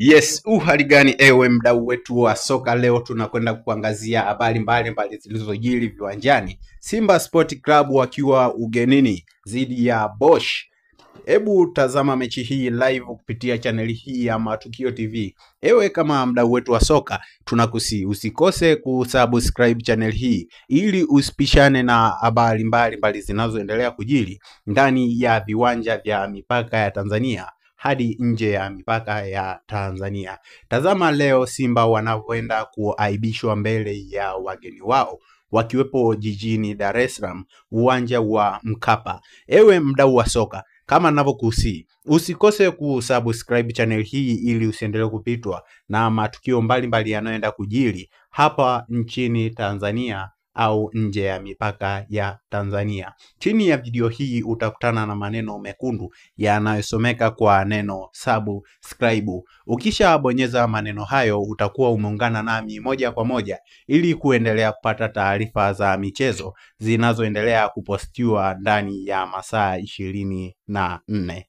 Yes, hali gani ewe mdau wetu wa soka? Leo tunakwenda kuangazia habari mbalimbali zilizojiri viwanjani. Simba Sport Club wakiwa ugenini dhidi ya Bosch. Hebu tazama mechi hii live kupitia chaneli hii ya Matukio TV. Ewe kama mdau wetu wa soka, usikose kusubscribe channel hii ili usipishane na habari mbalimbali zinazoendelea kujiri ndani ya viwanja vya mipaka ya Tanzania hadi nje ya mipaka ya Tanzania. Tazama leo Simba wanavyoenda kuaibishwa mbele ya wageni wao wakiwepo jijini Dar es Salaam, uwanja wa Mkapa. Ewe mdau wa soka, kama ninavyokusihi, usikose kusubscribe channel hii ili usiendelee kupitwa na matukio mbalimbali yanayoenda kujiri hapa nchini Tanzania au nje ya mipaka ya Tanzania. Chini ya video hii utakutana na maneno mekundu yanayosomeka kwa neno subscribe. Ukishabonyeza maneno hayo utakuwa umeungana nami moja kwa moja ili kuendelea kupata taarifa za michezo zinazoendelea kupostiwa ndani ya masaa 24.